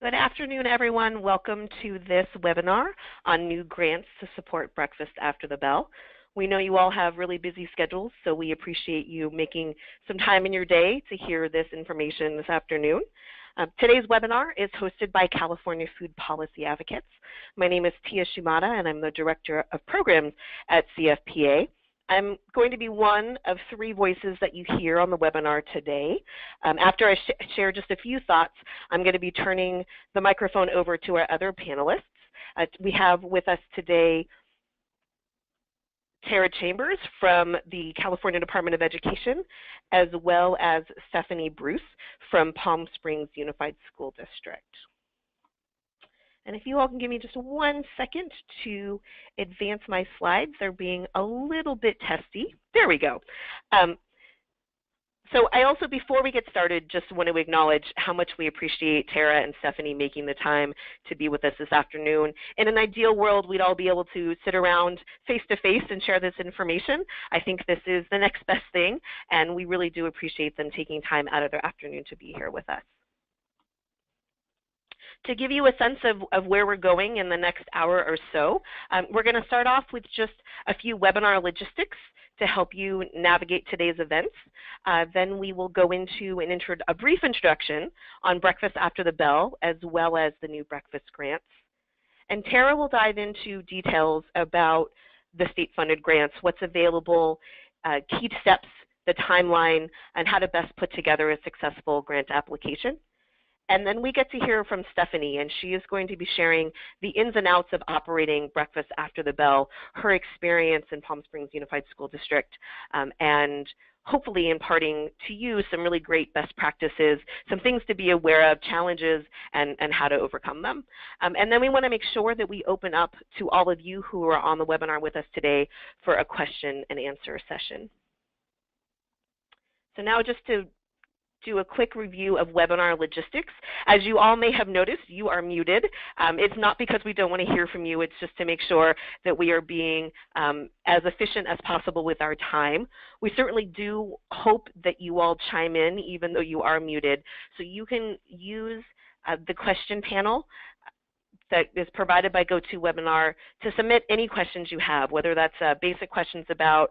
Good afternoon, everyone. Welcome to this webinar on new grants to support Breakfast After the Bell. We know you all have really busy schedules, so we appreciate you making some time in your day to hear this information this afternoon. Today's webinar is hosted by California Food Policy Advocates. My name is Tia Shimada, and I'm the Director of Programs at CFPA. I'm going to be one of three voices that you hear on the webinar today. After I share just a few thoughts, I'm going to be turning the microphone over to our other panelists. We have with us today Tara Chambers from the California Department of Education, as well as Stephanie Bruce from Palm Springs Unified School District. And if you all can give me just 1 second to advance my slides, they're being a little bit testy. There we go. So I also, before we get started, just want to acknowledge how much we appreciate Tara and Stephanie making the time to be with us this afternoon. In an ideal world, we'd all be able to sit around face-to-face and share this information. I think this is the next best thing, and we really do appreciate them taking time out of their afternoon to be here with us. To give you a sense of where we're going in the next hour or so, we're going to start off with just a few webinar logistics to help you navigate today's events. Then we will go into a brief introduction on Breakfast After the Bell, as well as the new breakfast grants. And Tara will dive into details about the state-funded grants, what's available, key steps, the timeline, and how to best put together a successful grant application. And then we get to hear from Stephanie, and she is going to be sharing the ins and outs of operating Breakfast After the Bell, her experience in Palm Springs Unified School District, and hopefully imparting to you some really great best practices, some things to be aware of, challenges, and how to overcome them. And then we want to make sure that we open up to all of you who are on the webinar with us today for a question and answer session. So now just to do a quick review of webinar logistics. As you all may have noticed, you are muted. It's not because we don't want to hear from you, it's just to make sure that we are being as efficient as possible with our time. We certainly do hope that you all chime in even though you are muted. So you can use the question panel that is provided by GoToWebinar to submit any questions you have, whether that's basic questions about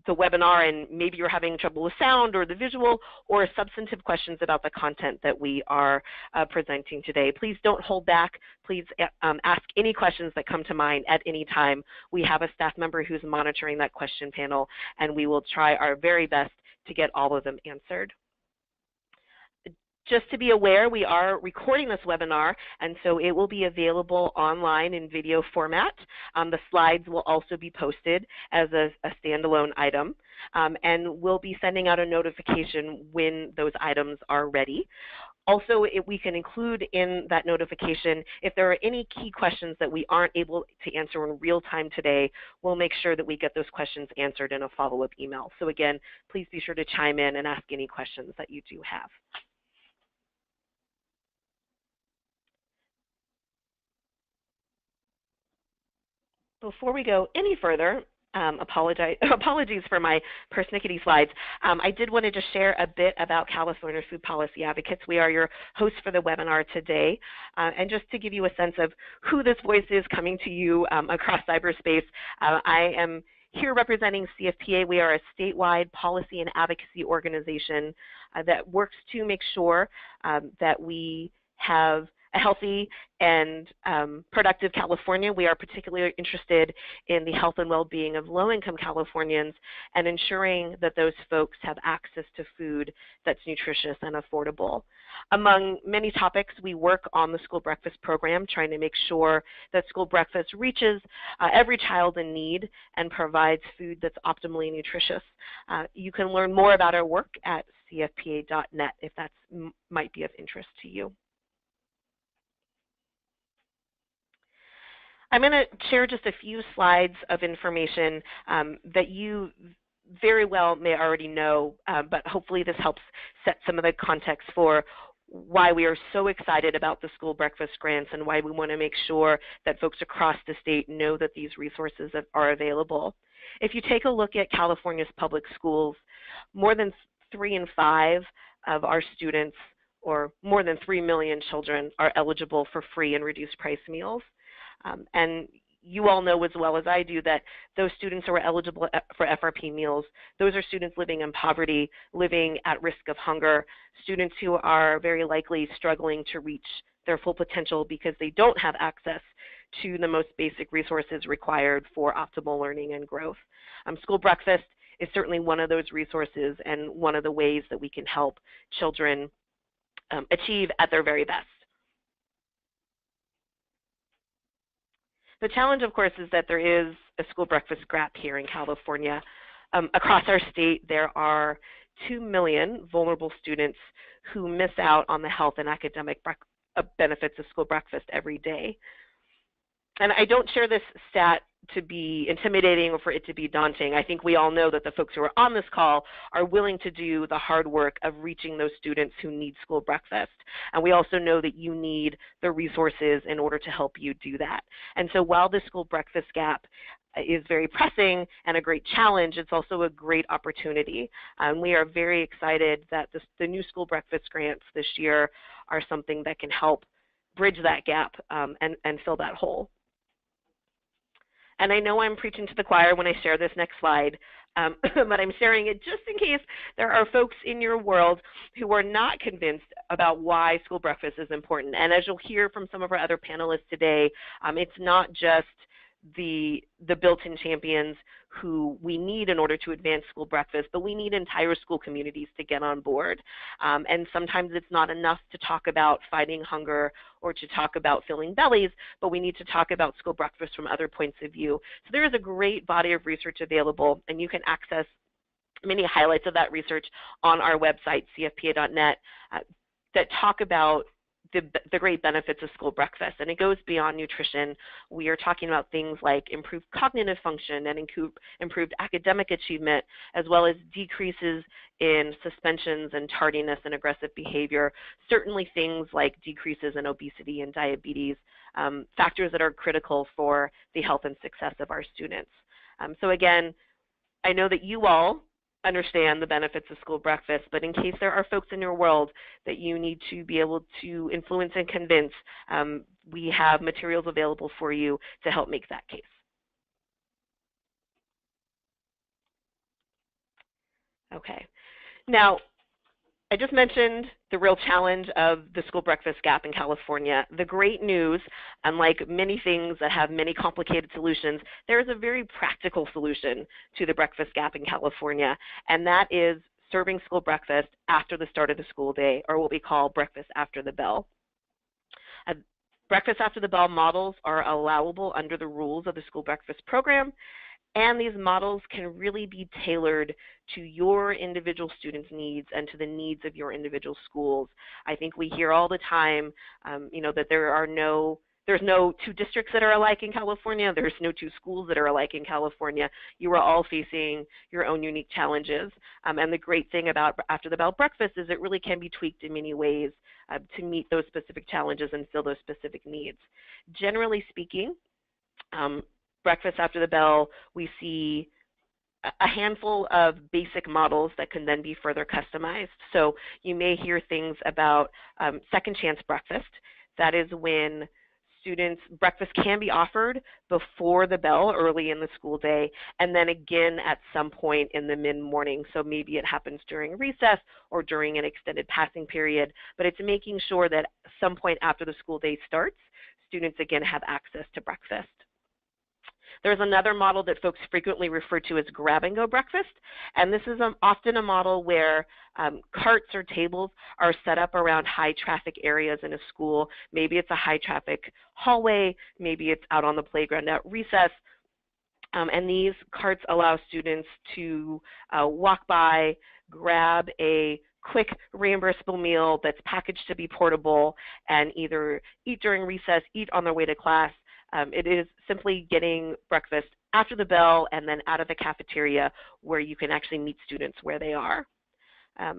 the webinar and maybe you're having trouble with sound or the visual, or substantive questions about the content that we are presenting today. Please don't hold back. Please ask any questions that come to mind at any time. We have a staff member who's monitoring that question panel, and we will try our very best to get all of them answered. Just to be aware, we are recording this webinar, and so it will be available online in video format. The slides will also be posted as a standalone item, and we'll be sending out a notification when those items are ready. Also, we can include in that notification if there are any key questions that we aren't able to answer in real time today, we'll make sure that we get those questions answered in a follow-up email. So again, please be sure to chime in and ask any questions that you do have. Before we go any further, apologies for my persnickety slides. I did want to just share a bit about California Food Policy Advocates. We are your hosts for the webinar today. And just to give you a sense of who this voice is coming to you across cyberspace, I am here representing CFPA. We are a statewide policy and advocacy organization that works to make sure that we have a healthy and productive California. We are particularly interested in the health and well-being of low-income Californians and ensuring that those folks have access to food that's nutritious and affordable. Among many topics, we work on the school breakfast program, trying to make sure that school breakfast reaches every child in need and provides food that's optimally nutritious. You can learn more about our work at cfpa.net if that might be of interest to you. I'm going to share just a few slides of information that you very well may already know, but hopefully this helps set some of the context for why we are so excited about the school breakfast grants and why we want to make sure that folks across the state know that these resources are available. If you take a look at California's public schools, more than 3 in 5 of our students or more than 3 million children are eligible for free and reduced price meals. And you all know as well as I do that those students who are eligible for FRP meals, those are students living in poverty, living at risk of hunger, students who are very likely struggling to reach their full potential because they don't have access to the most basic resources required for optimal learning and growth. School breakfast is certainly one of those resources and one of the ways that we can help children achieve at their very best. The challenge, of course, is that there is a school breakfast gap here in California. Across our state, there are 2 million vulnerable students who miss out on the health and academic benefits of school breakfast every day. And I don't share this stat to be intimidating or for it to be daunting. I think we all know that the folks who are on this call are willing to do the hard work of reaching those students who need school breakfast. And we also know that you need the resources in order to help you do that. And so while the school breakfast gap is very pressing and a great challenge, it's also a great opportunity. We are very excited that the new school breakfast grants this year are something that can help bridge that gap and fill that hole. And I know I'm preaching to the choir when I share this next slide, but I'm sharing it just in case there are folks in your world who are not convinced about why school breakfast is important. And as you'll hear from some of our other panelists today, it's not just the built-in champions who we need in order to advance school breakfast, but we need entire school communities to get on board. And sometimes it's not enough to talk about fighting hunger or to talk about filling bellies, but we need to talk about school breakfast from other points of view. So there is a great body of research available, and you can access many highlights of that research on our website, cfpa.net, that talk about the great benefits of school breakfast. And it goes beyond nutrition. We are talking about things like improved cognitive function and improved academic achievement, as well as decreases in suspensions and tardiness and aggressive behavior. Certainly things like decreases in obesity and diabetes, factors that are critical for the health and success of our students. So again, I know that you all understand the benefits of school breakfast, but in case there are folks in your world that you need to be able to influence and convince, we have materials available for you to help make that case. Okay. Now, I just mentioned the real challenge of the school breakfast gap in California. The great news, unlike many things that have many complicated solutions, there is a very practical solution to the breakfast gap in California, and that is serving school breakfast after the start of the school day, or what we call breakfast after the bell. Breakfast after the bell models are allowable under the rules of the school breakfast program, and these models can really be tailored to your individual students' needs and to the needs of your individual schools. I think we hear all the time, that there's no two districts that are alike in California. There's no two schools that are alike in California. You are all facing your own unique challenges. And the great thing about After the Bell breakfast is it really can be tweaked in many ways to meet those specific challenges and fill those specific needs. Generally speaking, breakfast after the bell, we see a handful of basic models that can then be further customized. So you may hear things about second chance breakfast. That is when breakfast can be offered before the bell early in the school day, and then again at some point in the mid-morning. So maybe it happens during recess or during an extended passing period, but it's making sure that at some point after the school day starts, students again have access to breakfast. There's another model that folks frequently refer to as grab-and-go breakfast, and this is often a model where carts or tables are set up around high-traffic areas in a school. Maybe it's a high-traffic hallway, maybe it's out on the playground at recess, and these carts allow students to walk by, grab a quick reimbursable meal that's packaged to be portable, and either eat during recess, eat on their way to class. It is simply getting breakfast after the bell and then out of the cafeteria where you can actually meet students where they are.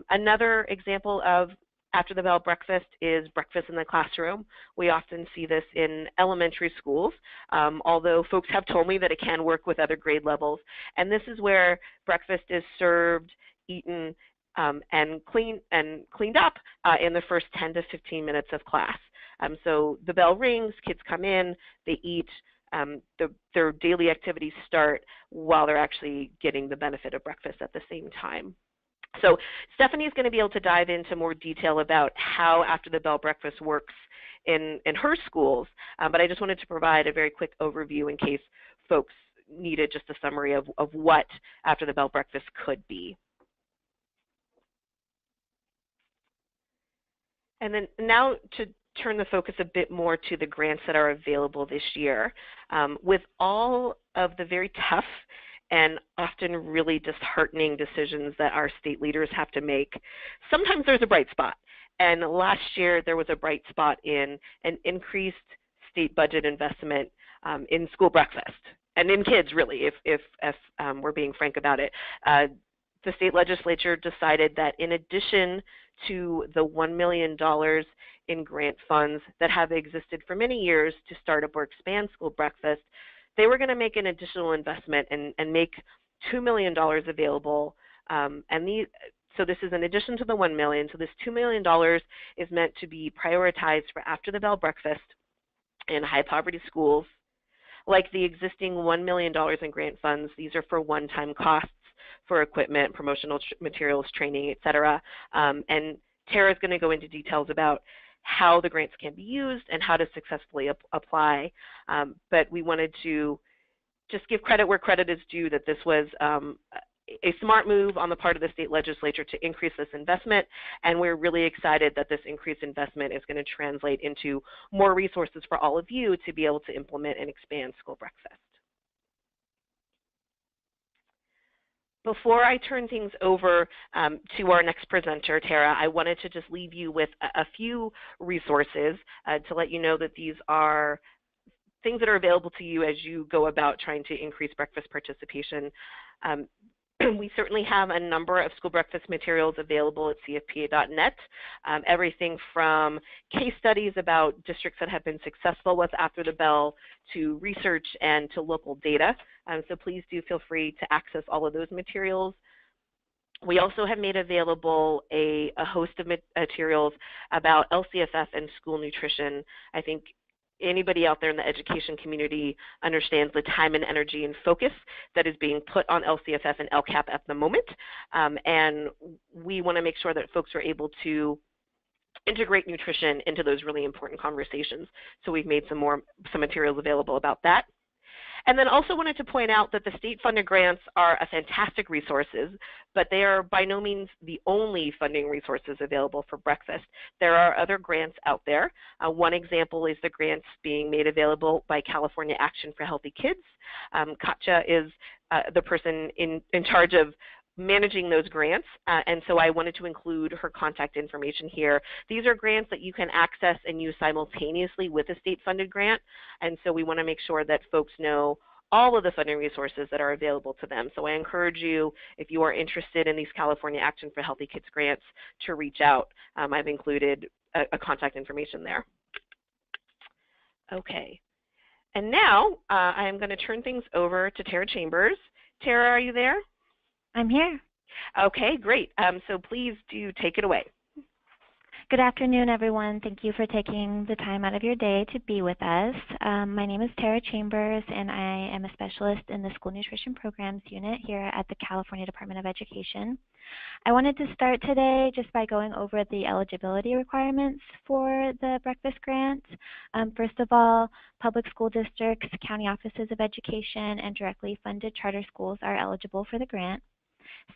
Another example of after the bell breakfast is breakfast in the classroom. We often see this in elementary schools, although folks have told me that it can work with other grade levels. And this is where breakfast is served, eaten and cleaned up in the first 10 to 15 minutes of class. So the bell rings, kids come in, they eat, their daily activities start while they're actually getting the benefit of breakfast at the same time. So Stephanie is going to be able to dive into more detail about how After the Bell breakfast works in her schools, but I just wanted to provide a very quick overview in case folks needed just a summary of what After the Bell breakfast could be. And then now to turn the focus a bit more to the grants that are available this year. With all of the very tough and often really disheartening decisions that our state leaders have to make, sometimes there's a bright spot. And last year there was a bright spot in an increased state budget investment in school breakfast, and in kids really, if we're being frank about it. The state legislature decided that in addition to the $1 million in grant funds that have existed for many years to start up or expand school breakfast, they were going to make an additional investment and make $2 million available. So this is in addition to the $1 million. So this $2 million is meant to be prioritized for After the Bell breakfast in high poverty schools. Like the existing $1 million in grant funds, these are for one-time costs for equipment, promotional materials, training, et cetera. And Tara is going to go into details about how the grants can be used and how to successfully apply. But we wanted to just give credit where credit is due, that this was a smart move on the part of the state legislature to increase this investment, and we're really excited that this increased investment is going to translate into more resources for all of you to be able to implement and expand school breakfast. Before I turn things over to our next presenter, Tara, I wanted to just leave you with a few resources to let you know that these are things that are available to you as you go about trying to increase breakfast participation. We certainly have a number of school breakfast materials available at cfpa.net, everything from case studies about districts that have been successful with After the Bell to research and to local data. So please do feel free to access all of those materials. We also have made available a host of materials about LCFF and school nutrition. I think anybody out there in the education community understands the time and energy and focus that is being put on LCFF and LCAP at the moment. And we want to make sure that folks are able to integrate nutrition into those really important conversations. So we've made some materials available about that. And then also wanted to point out that the state-funded grants are a fantastic resources, but they are by no means the only funding resources available for breakfast. There are other grants out there. One example is the grants being made available by California Action for Healthy Kids. Katja is the person in charge of managing those grants, and so I wanted to include her contact information here. These are grants that you can access and use simultaneously with a state-funded grant, and so we want to make sure that folks know all of the funding resources that are available to them. So I encourage you, if you are interested in these California Action for Healthy Kids grants, to reach out. I've included a contact information there. Okay, and now I'm going to turn things over to Tara Chambers. Tara, are you there? I'm here. Okay, great. So please do take it away. Good afternoon, everyone. Thank you for taking the time out of your day to be with us. My name is Tara Chambers, and I am a specialist in the School Nutrition Programs Unit here at the California Department of Education. I wanted to start today just by going over the eligibility requirements for the breakfast grant. First of all, public school districts, county offices of education, and directly funded charter schools are eligible for the grant.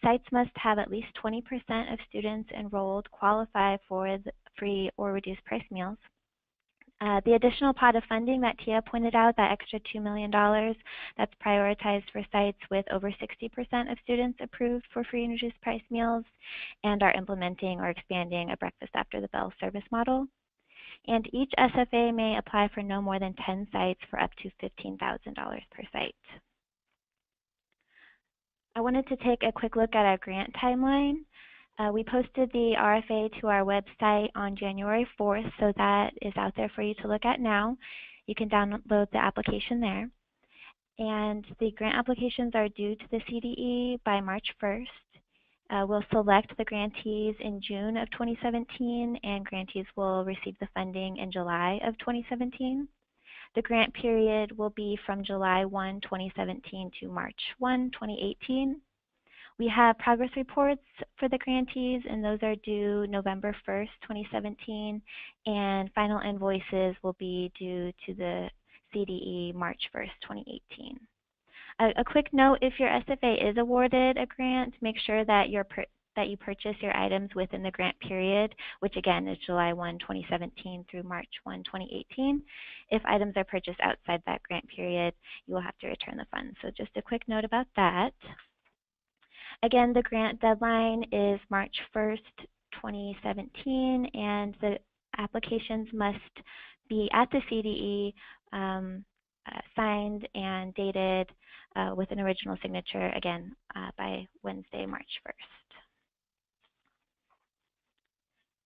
Sites must have at least 20% of students enrolled qualify for the free or reduced price meals. The additional pot of funding that Tia pointed out, that extra $2 million, that's prioritized for sites with over 60% of students approved for free and reduced price meals and are implementing or expanding a breakfast after the bell service model. And each SFA may apply for no more than 10 sites for up to $15,000 per site. I wanted to take a quick look at our grant timeline. We posted the RFA to our website on January 4th, so that is out there for you to look at now. You can download the application there. And the grant applications are due to the CDE by March 1st. We'll select the grantees in June of 2017, and grantees will receive the funding in July of 2017. The grant period will be from July 1, 2017 to March 1, 2018. We have progress reports for the grantees, and those are due November 1st, 2017, and final invoices will be due to the CDE March 1st, 2018. A quick note, if your SFA is awarded a grant, make sure that you purchase your items within the grant period, which again is July 1, 2017 through March 1, 2018. If items are purchased outside that grant period, you will have to return the funds. So just a quick note about that. Again, the grant deadline is March 1st, 2017, and the applications must be at the CDE signed and dated with an original signature, again, by Wednesday, March 1st.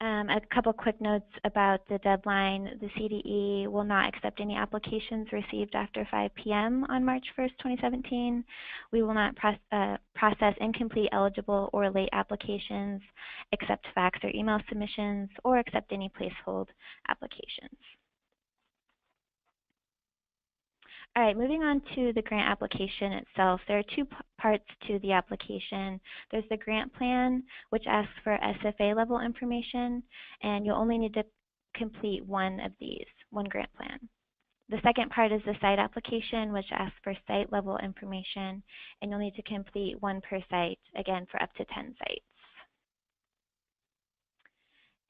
A couple quick notes about the deadline. The CDE will not accept any applications received after 5 p.m. on March 1st, 2017. We will not process incomplete, eligible, or late applications, accept fax or email submissions, or accept any placehold applications. All right, moving on to the grant application itself. There are two parts to the application. There's the grant plan, which asks for SFA level information, and you'll only need to complete one of these, one grant plan. The second part is the site application, which asks for site level information, and you'll need to complete one per site, again, for up to 10 sites.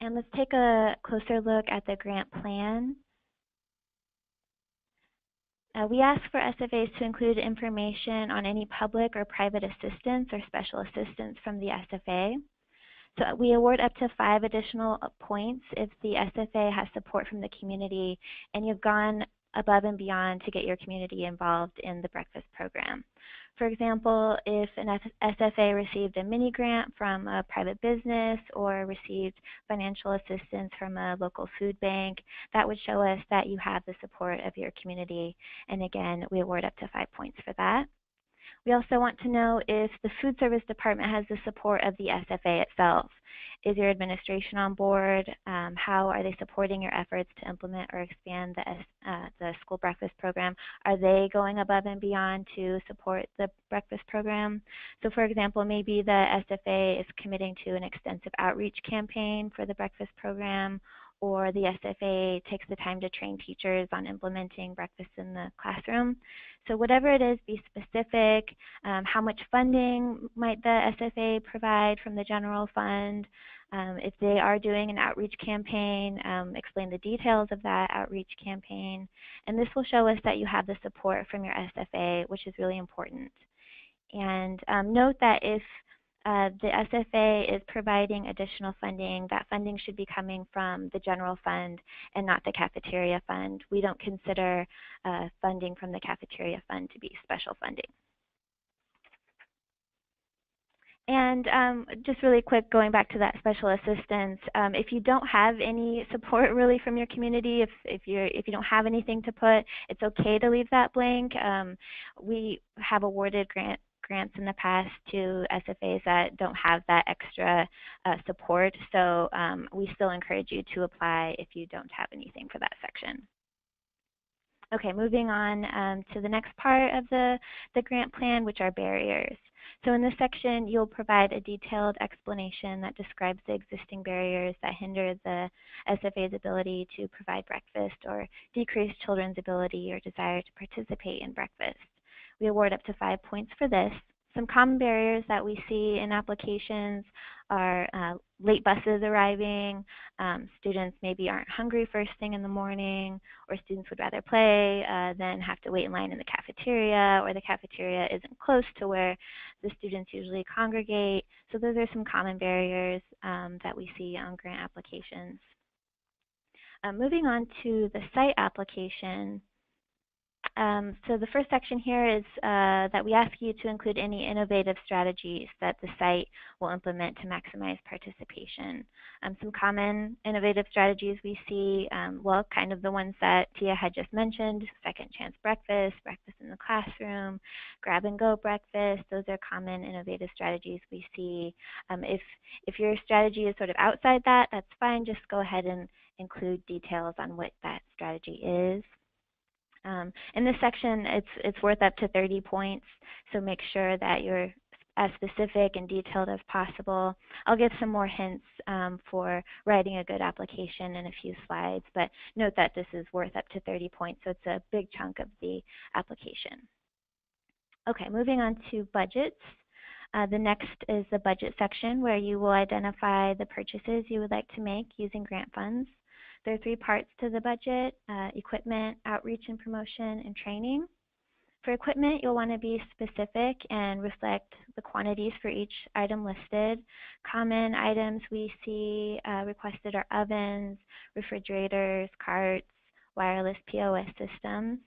And let's take a closer look at the grant plan. We ask for SFAs to include information on any public or private assistance or special assistance from the SFA. So we award up to 5 additional points if the SFA has support from the community and you've gone above and beyond to get your community involved in the breakfast program. For example, if an SFA received a mini grant from a private business or received financial assistance from a local food bank, that would show us that you have the support of your community. And again, we award up to 5 points for that. We also want to know if the food service department has the support of the SFA itself. Is your administration on board? How are they supporting your efforts to implement or expand the school breakfast program? Are they going above and beyond to support the breakfast program? So for example, maybe the SFA is committing to an extensive outreach campaign for the breakfast program, or the SFA takes the time to train teachers on implementing breakfast in the classroom. So whatever it is, be specific. How much funding might the SFA provide from the general fund? If they are doing an outreach campaign, explain the details of that outreach campaign. And this will show us that you have the support from your SFA, which is really important. And note that if the SFA is providing additional funding, that funding should be coming from the general fund and not the cafeteria fund. We don't consider funding from the cafeteria fund to be special funding. And just really quick, going back to that special assistance, if you don't have any support really from your community, if you don't have anything to put, it's okay to leave that blank. We have awarded grants in the past to SFAs that don't have that extra support, so we still encourage you to apply if you don't have anything for that section. Okay, moving on to the next part of the grant plan, which are barriers. So in this section, you'll provide a detailed explanation that describes the existing barriers that hinder the SFA's ability to provide breakfast or decrease children's ability or desire to participate in breakfast. We award up to 5 points for this. Some common barriers that we see in applications are late buses arriving, students maybe aren't hungry first thing in the morning, or students would rather play than have to wait in line in the cafeteria, or the cafeteria isn't close to where the students usually congregate. So those are some common barriers that we see on grant applications. Moving on to the site application. So the first section here is that we ask you to include any innovative strategies that the site will implement to maximize participation. Some common innovative strategies we see, well, kind of the ones that Tia had just mentioned: second chance breakfast, breakfast in the classroom, grab and go breakfast. Those are common innovative strategies we see. If your strategy is sort of outside that, that's fine. Just go ahead and include details on what that strategy is. In this section, it's worth up to 30 points, so make sure that you're as specific and detailed as possible. I'll give some more hints for writing a good application in a few slides, but note that this is worth up to 30 points, so it's a big chunk of the application. Okay, moving on to budgets. The next is the budget section, where you will identify the purchases you would like to make using grant funds. There are 3 parts to the budget: equipment, outreach and promotion, and training. For equipment, you'll want to be specific and reflect the quantities for each item listed. Common items we see requested are ovens, refrigerators, carts, wireless POS systems.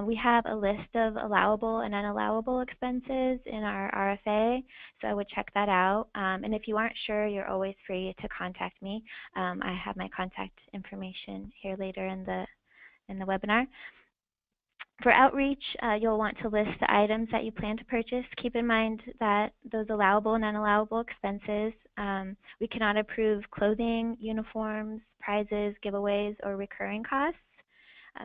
We have a list of allowable and unallowable expenses in our RFA, so I would check that out. And if you aren't sure, you're always free to contact me. I have my contact information here later in the webinar. For outreach, you'll want to list the items that you plan to purchase. Keep in mind that those allowable and unallowable expenses, we cannot approve clothing, uniforms, prizes, giveaways, or recurring costs.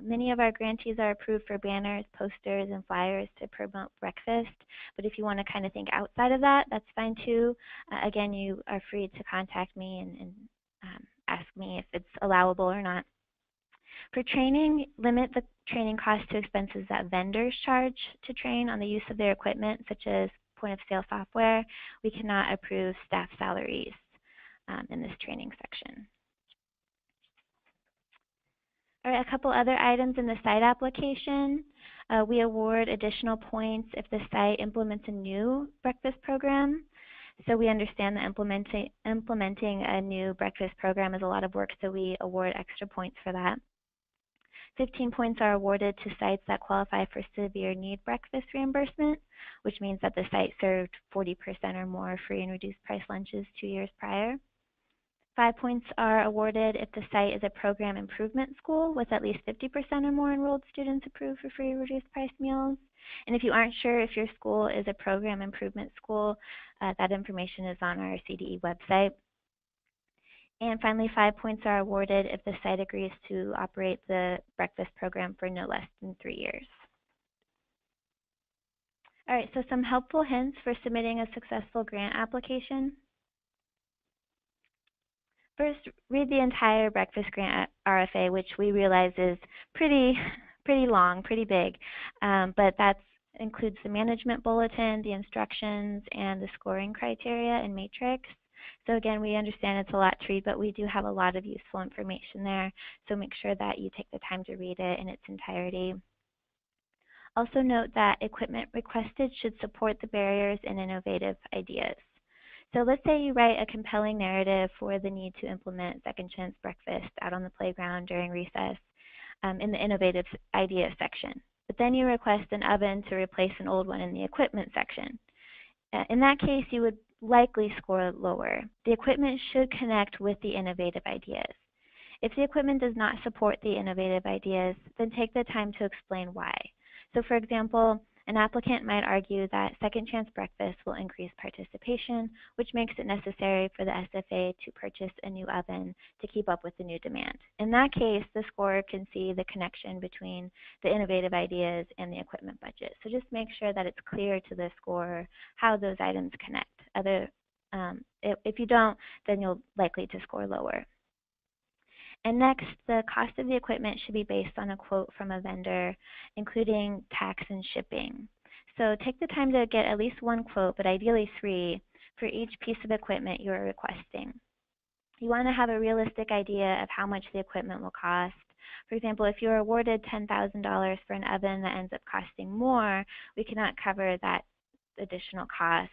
Many of our grantees are approved for banners, posters, and flyers to promote breakfast, but if you want to kind of think outside of that, that's fine too. Again, you are free to contact me and ask me if it's allowable or not. For training, limit the training cost to expenses that vendors charge to train on the use of their equipment, such as point-of-sale software. We cannot approve staff salaries in this training section. All right, a couple other items in the site application. We award additional points if the site implements a new breakfast program. So we understand that implementing a new breakfast program is a lot of work, so we award extra points for that. 15 points are awarded to sites that qualify for severe need breakfast reimbursement, which means that the site served 40% or more free and reduced price lunches 2 years prior. 5 points are awarded if the site is a program improvement school with at least 50% or more enrolled students approved for free reduced price meals. And if you aren't sure if your school is a program improvement school, that information is on our CDE website. And finally, 5 points are awarded if the site agrees to operate the breakfast program for no less than 3 years. All right, so some helpful hints for submitting a successful grant application. First, read the entire breakfast grant RFA, which we realize is pretty long, pretty big, but that includes the management bulletin, the instructions, and the scoring criteria and matrix. So again, we understand it's a lot to read, but we do have a lot of useful information there, so make sure that you take the time to read it in its entirety. Also note that equipment requested should support the barriers and innovative ideas. So let's say you write a compelling narrative for the need to implement second chance breakfast out on the playground during recess in the innovative ideas section. But then you request an oven to replace an old one in the equipment section. In that case, you would likely score lower. The equipment should connect with the innovative ideas. If the equipment does not support the innovative ideas, then take the time to explain why. So for example, an applicant might argue that second chance breakfast will increase participation, which makes it necessary for the SFA to purchase a new oven to keep up with the new demand. In that case, the scorer can see the connection between the innovative ideas and the equipment budget. So just make sure that it's clear to the scorer how those items connect. If you don't, then you'll likely to score lower. And next, the cost of the equipment should be based on a quote from a vendor, including tax and shipping. So take the time to get at least one quote, but ideally 3, for each piece of equipment you are requesting. You want to have a realistic idea of how much the equipment will cost. For example, if you're awarded $10,000 for an oven that ends up costing more, we cannot cover that additional cost.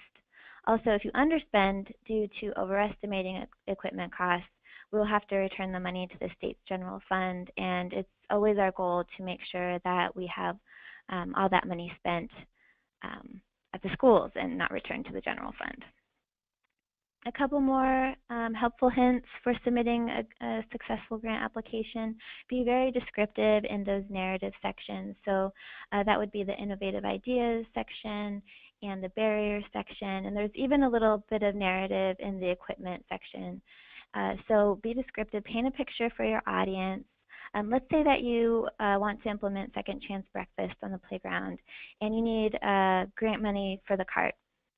Also, if you underspend due to overestimating equipment costs, we'll have to return the money to the state's general fund, and it's always our goal to make sure that we have all that money spent at the schools and not returned to the general fund. A couple more helpful hints for submitting a successful grant application. Be very descriptive in those narrative sections. So that would be the innovative ideas section and the barriers section. And there's even a little bit of narrative in the equipment section. So be descriptive, paint a picture for your audience. Let's say that you want to implement Second Chance Breakfast on the playground and you need grant money for the cart.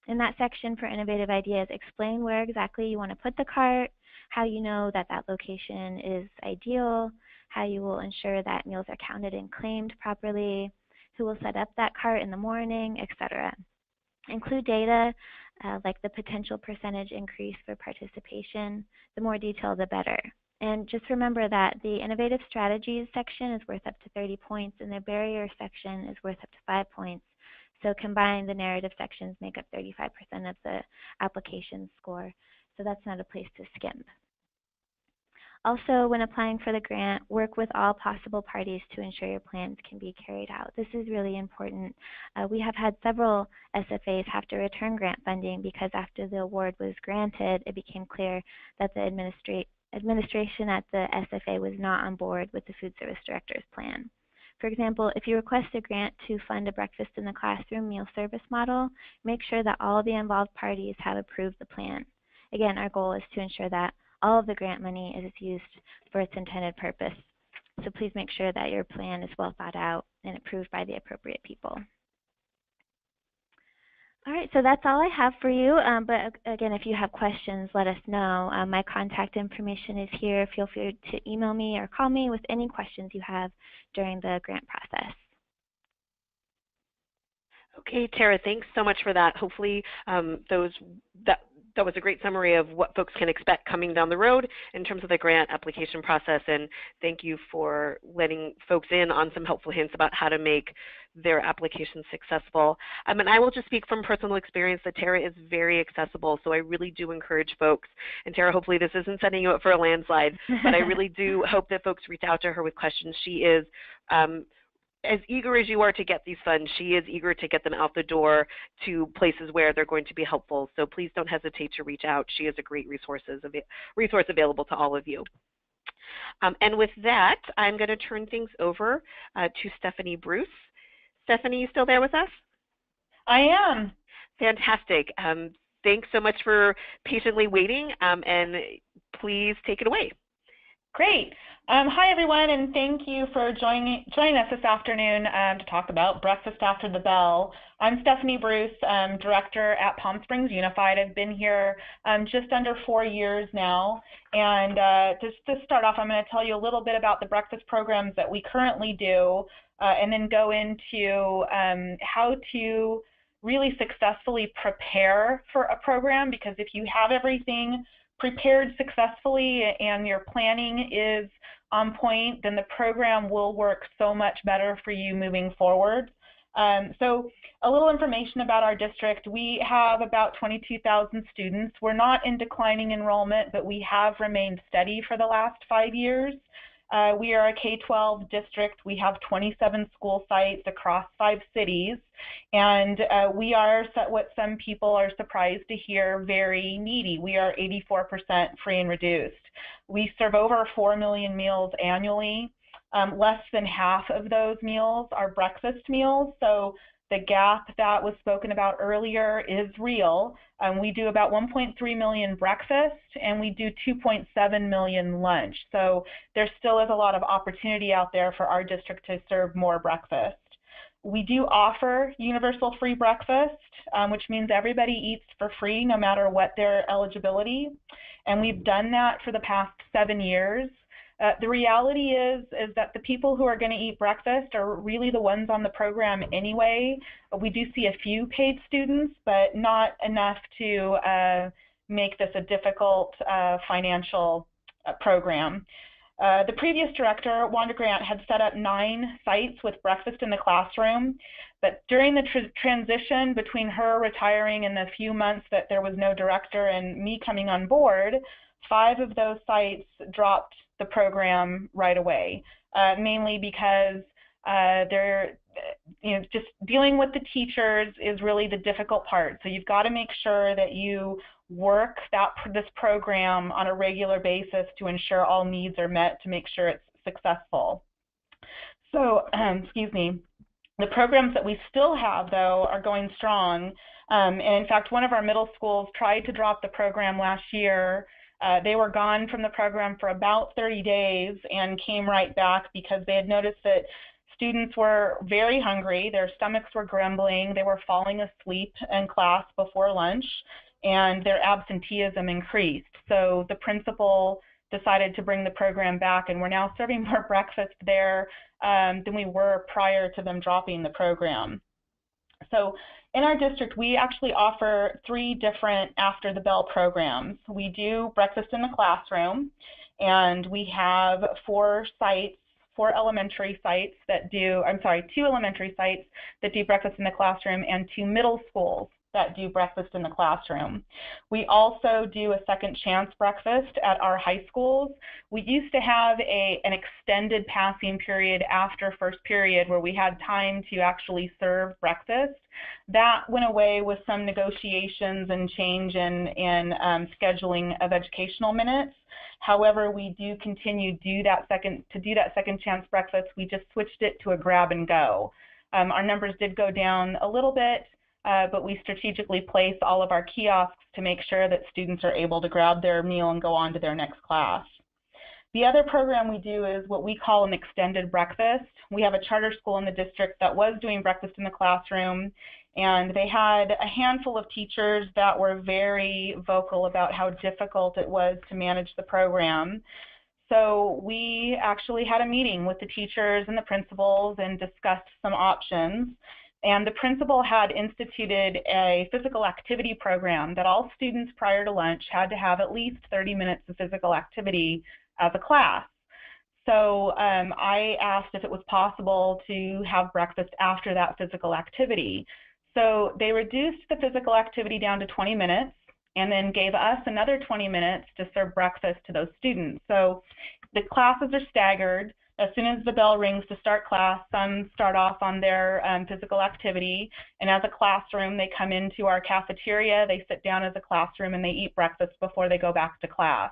In that section for innovative ideas, explain where exactly you want to put the cart, how you know that that location is ideal, how you will ensure that meals are counted and claimed properly, who will set up that cart in the morning, etc. Include data like the potential percentage increase for participation. The more detail, the better. And just remember that the innovative strategies section is worth up to 30 points and the barrier section is worth up to 5 points. So combined, the narrative sections make up 35% of the application score. So that's not a place to skimp. Also, when applying for the grant, work with all possible parties to ensure your plans can be carried out. This is really important. We have had several SFAs have to return grant funding because after the award was granted, it became clear that the administration at the SFA was not on board with the food service director's plan. For example, if you request a grant to fund a breakfast in the classroom meal service model, make sure that all of the involved parties have approved the plan. Again, our goal is to ensure that all of the grant money is used for its intended purpose. So please make sure that your plan is well thought out and approved by the appropriate people. All right, so that's all I have for you. But again, if you have questions, let us know. My contact information is here. Feel free to email me or call me with any questions you have during the grant process. Okay, Tara, thanks so much for that. Hopefully that was a great summary of what folks can expect coming down the road in terms of the grant application process, and thank you for letting folks in on some helpful hints about how to make their application successful. And I will just speak from personal experience that Tara is very accessible, so I really do encourage folks, and Tara, hopefully this isn't setting you up for a landslide, but I really do hope that folks reach out to her with questions. She is as eager as you are to get these funds, she is eager to get them out the door to places where they're going to be helpful. So please don't hesitate to reach out. She is a great resource available to all of you. And with that, I'm going to turn things over to Stephanie Bruce. Stephanie, you still there with us? I am. Fantastic. Thanks so much for patiently waiting, and please take it away. Great. Hi, everyone, and thank you for joining us this afternoon to talk about Breakfast After the Bell. I'm Stephanie Bruce, Director at Palm Springs Unified. I've been here just under 4 years now. And just to start off, I'm going to tell you a little bit about the breakfast programs that we currently do, and then go into how to really successfully prepare for a program, because if you have everything prepared successfully and your planning is on point, then the program will work so much better for you moving forward. So a little information about our district. We have about 22,000 students. We're not in declining enrollment, but we have remained steady for the last 5 years. We are a K-12 district. We have 27 school sites across 5 cities, and we are, what some people are surprised to hear, very needy. We are 84% free and reduced. We serve over 4 million meals annually. Less than half of those meals are breakfast meals, so the gap that was spoken about earlier is real. We do about 1.3 million breakfast, and we do 2.7 million lunch. So there still is a lot of opportunity out there for our district to serve more breakfast. We do offer universal free breakfast, which means everybody eats for free no matter what their eligibility. And we've done that for the past 7 years. The reality is that the people who are going to eat breakfast are really the ones on the program anyway. We do see a few paid students, but not enough to make this a difficult financial program. The previous director, Wanda Grant, had set up 9 sites with breakfast in the classroom, but during the transition between her retiring and the few months that there was no director and me coming on board, 5 of those sites dropped the program right away, mainly because they're, just dealing with the teachers is really the difficult part. So you've got to make sure that you work this program on a regular basis to ensure all needs are met to make sure it's successful. So, excuse me, the programs that we still have, though, are going strong. And in fact, one of our middle schools tried to drop the program last year. They were gone from the program for about 30 days and came right back because they had noticed that students were very hungry, their stomachs were grumbling, they were falling asleep in class before lunch, and their absenteeism increased. So the principal decided to bring the program back, and we're now serving more breakfast there than we were prior to them dropping the program. So in our district, we actually offer 3 different after the bell programs. We do breakfast in the classroom, and we have 4 elementary sites that do, 2 elementary sites that do breakfast in the classroom and 2 middle schools that do breakfast in the classroom. We also do a second chance breakfast at our high schools. We used to have an extended passing period after first period where we had time to actually serve breakfast. That went away with some negotiations and change in scheduling of educational minutes. However, we do continue to do that second chance breakfast. We just switched it to a grab and go. Our numbers did go down a little bit, but we strategically place all of our kiosks to make sure that students are able to grab their meal and go on to their next class. The other program we do is what we call an extended breakfast. We have a charter school in the district that was doing breakfast in the classroom, and they had a handful of teachers that were very vocal about how difficult it was to manage the program. So we actually had a meeting with the teachers and the principals and discussed some options. And the principal had instituted a physical activity program that all students prior to lunch had to have at least 30 minutes of physical activity as a class. So I asked if it was possible to have breakfast after that physical activity. So they reduced the physical activity down to 20 minutes and then gave us another 20 minutes to serve breakfast to those students. So the classes are staggered. As soon as the bell rings to start class, some start off on their physical activity, and as a classroom, they come into our cafeteria, they sit down as a classroom, and they eat breakfast before they go back to class.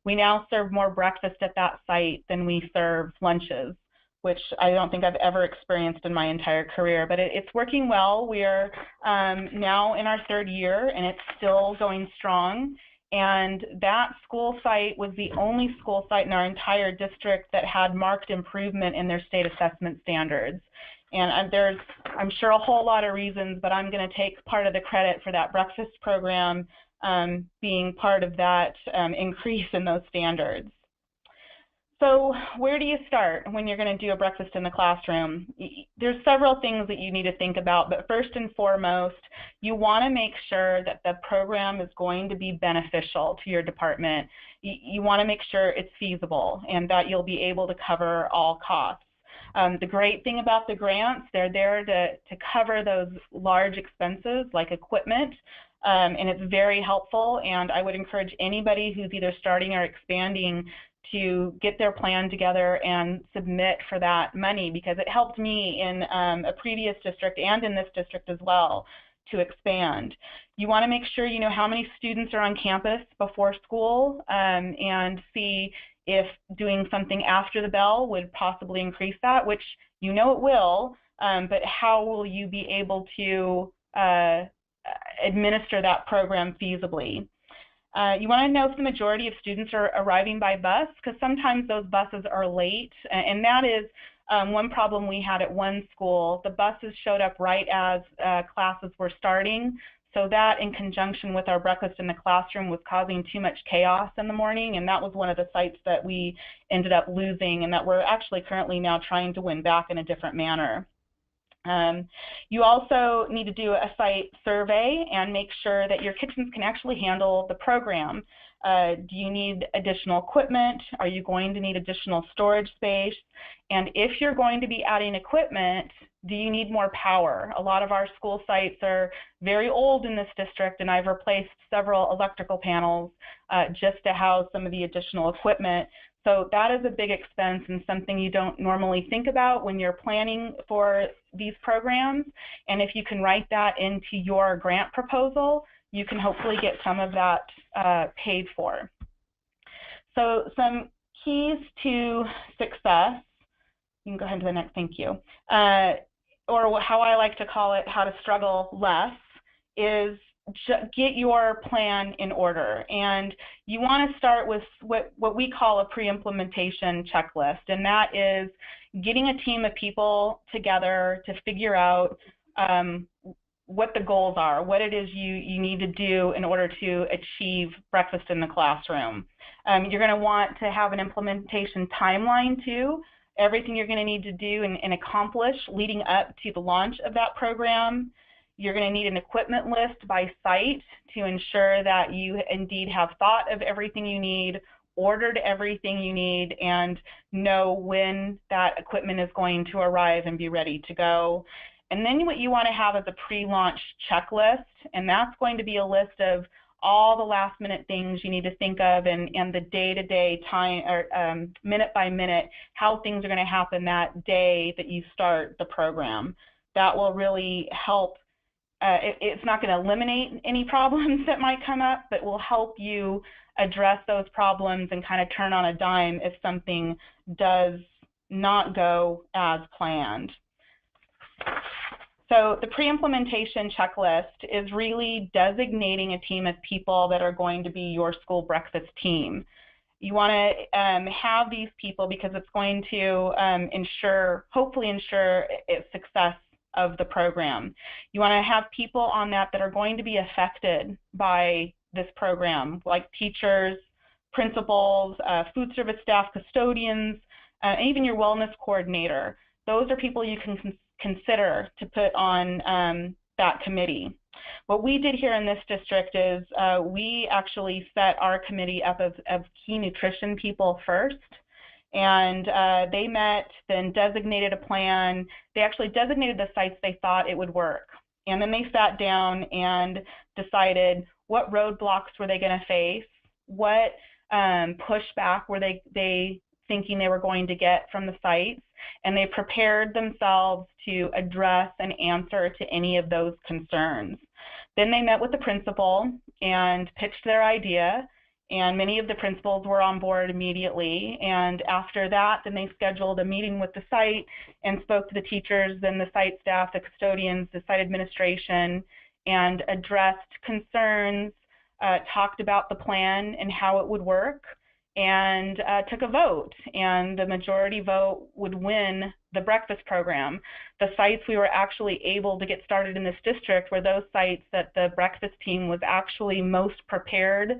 We now serve more breakfast at that site than we serve lunches, which I don't think I've ever experienced in my entire career, but it's working well. We're now in our 3rd year, and it's still going strong. And that school site was the only school site in our entire district that had marked improvement in their state assessment standards. And there's, I'm sure, a whole lot of reasons, but I'm going to take part of the credit for that breakfast program being part of that increase in those standards. So where do you start when you're going to do a breakfast in the classroom? There's several things that you need to think about, but first and foremost, you want to make sure that the program is going to be beneficial to your department. You want to make sure it's feasible and that you'll be able to cover all costs. The great thing about the grants, they're there to cover those large expenses like equipment, and it's very helpful, and I would encourage anybody who's either starting or expanding to get their plan together and submit for that money, because it helped me in a previous district and in this district as well to expand. You want to make sure you know how many students are on campus before school and see if doing something after the bell would possibly increase that, which you know it will, but how will you be able to administer that program feasibly? You want to know if the majority of students are arriving by bus, because sometimes those buses are late, and that is one problem we had at one school. The buses showed up right as classes were starting, so that in conjunction with our breakfast in the classroom was causing too much chaos in the morning, and that was one of the sites that we ended up losing and that we're actually currently now trying to win back in a different manner. You also need to do a site survey and make sure that your kitchens can actually handle the program. Do you need additional equipment? Are you going to need additional storage space? And if you're going to be adding equipment, Do you need more power? A lot of our school sites are very old in this district, and I've replaced several electrical panels just to house some of the additional equipment. So that is a big expense and something you don't normally think about when you're planning for these programs. And if you can write that into your grant proposal, you can hopefully get some of that paid for. So some keys to success. You can go ahead to the next, thank you. Or how I like to call it, how to struggle less, is get your plan in order. And you want to start with what we call a pre-implementation checklist, and that is getting a team of people together to figure out what the goals are, what it is you need to do in order to achieve breakfast in the classroom. You're going to want to have an implementation timeline too, everything you're going to need to do and accomplish leading up to the launch of that program. You're going to need an equipment list by site to ensure that you indeed have thought of everything you need, ordered everything you need, and know when that equipment is going to arrive and be ready to go. And then what you want to have is a pre-launch checklist, and that's going to be a list of all the last-minute things you need to think of and the day-to-day time or minute by minute how things are going to happen that day that you start the program. That will really help. It's not going to eliminate any problems that might come up, but will help you address those problems and kind of turn on a dime if something does not go as planned. So the pre-implementation checklist is really designating a team of people that are going to be your school breakfast team. You want to have these people because it's going to hopefully ensure its success of the program. You want to have people on that are going to be affected by this program, like teachers, principals, food service staff, custodians, and even your wellness coordinator. Those are people you can consider to put on that committee. What we did here in this district is we actually set our committee up of key nutrition people first, and they met, then designated a plan. They actually designated the sites they thought it would work, and then they sat down and decided what roadblocks were they going to face, what pushback were they thinking they were going to get from the sites, and they prepared themselves to address and answer to any of those concerns. Then they met with the principal and pitched their idea, and many of the principals were on board immediately. And after that, then they scheduled a meeting with the site and spoke to the teachers, then the site staff, the custodians, the site administration, and addressed concerns, talked about the plan and how it would work, and took a vote, and the majority vote would win the breakfast program. The sites we were actually able to get started in this district were those sites that the breakfast team was actually most prepared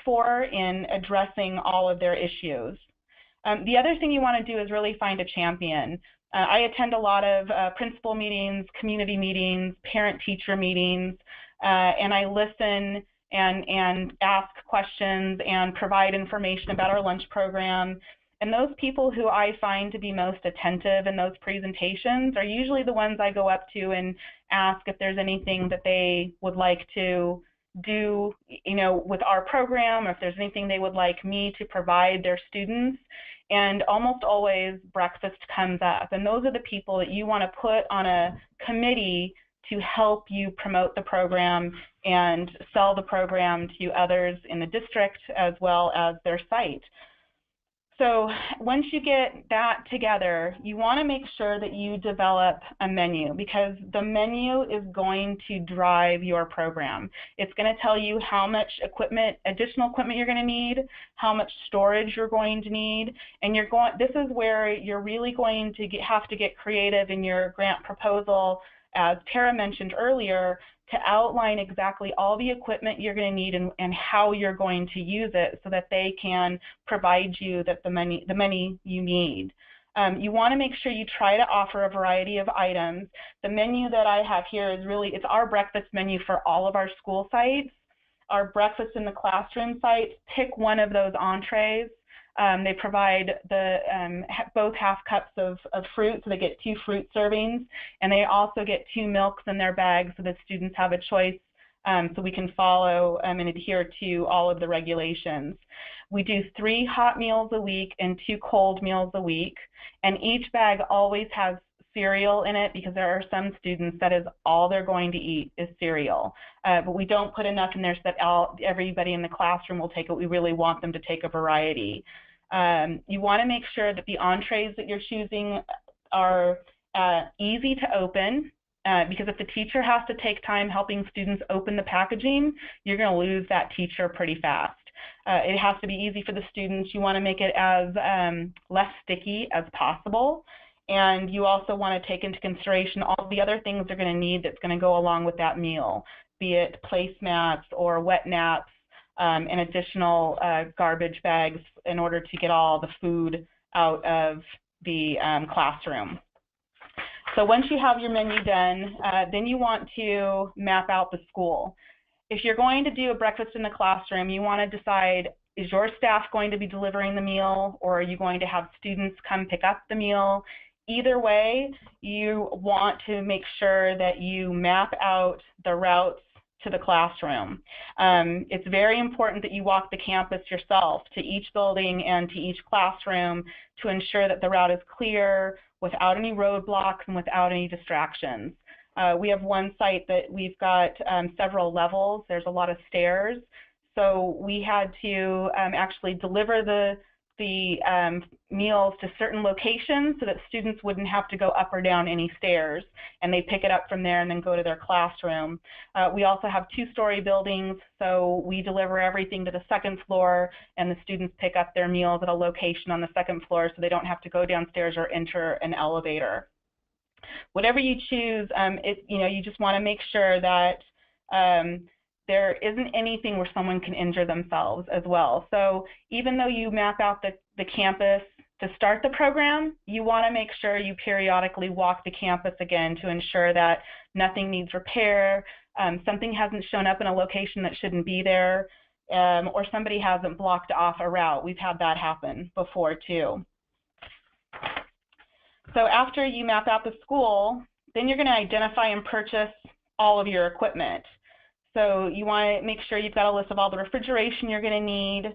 for in addressing all of their issues. The other thing you want to do is really find a champion. I attend a lot of principal meetings, community meetings, parent-teacher meetings, and I listen and ask questions and provide information about our lunch program. And those people who I find to be most attentive in those presentations are usually the ones I go up to and ask if there's anything that they would like to do, with our program, or if there's anything they would like me to provide their students. And almost always breakfast comes up. And those are the people that you want to put on a committee to help you promote the program and sell the program to others in the district as well as their site. So once you get that together, you want to make sure that you develop a menu, because the menu is going to drive your program. It's going to tell you how much additional equipment you're going to need, how much storage you're going to need, and this is where you're really going to have to get creative in your grant proposal, as Tara mentioned earlier, to outline exactly all the equipment you're going to need and how you're going to use it so that they can provide you the money you need. You want to make sure you try to offer a variety of items. The menu that I have here is it's our breakfast menu for all of our school sites. Our breakfast in the classroom sites, pick one of those entrees. They provide both half cups of fruit, so they get 2 fruit servings, and they also get 2 milks in their bag so that students have a choice, so we can follow and adhere to all of the regulations. We do 3 hot meals a week and 2 cold meals a week, and each bag always has cereal in it because there are some students that is all they're going to eat is cereal. But we don't put enough in there so that everybody in the classroom will take it. We really want them to take a variety. You want to make sure that the entrees that you're choosing are easy to open, because if the teacher has to take time helping students open the packaging, you're going to lose that teacher pretty fast. It has to be easy for the students. You want to make it as less sticky as possible. And you also want to take into consideration all the other things they're going to need that's going to go along with that meal, be it placemats or wet naps and additional garbage bags in order to get all the food out of the classroom. So once you have your menu done, then you want to map out the school. If you're going to do a breakfast in the classroom, you want to decide, is your staff going to be delivering the meal, or are you going to have students come pick up the meal? Either way, you want to make sure that you map out the routes to the classroom. It's very important that you walk the campus yourself to each building and to each classroom to ensure that the route is clear without any roadblocks and without any distractions. We have one site that we've got several levels. There's a lot of stairs. So we had to actually deliver the meals to certain locations so that students wouldn't have to go up or down any stairs, and they pick it up from there and then go to their classroom. We also have 2-story buildings, so we deliver everything to the 2nd floor, and the students pick up their meals at a location on the 2nd floor so they don't have to go downstairs or enter an elevator. Whatever you choose, you just want to make sure that there isn't anything where someone can injure themselves as well. So even though you map out the campus to start the program, you want to make sure you periodically walk the campus again to ensure that nothing needs repair, something hasn't shown up in a location that shouldn't be there, or somebody hasn't blocked off a route. We've had that happen before too. So after you map out the school, then you're going to identify and purchase all of your equipment. So you want to make sure you've got a list of all the refrigeration you're going to need,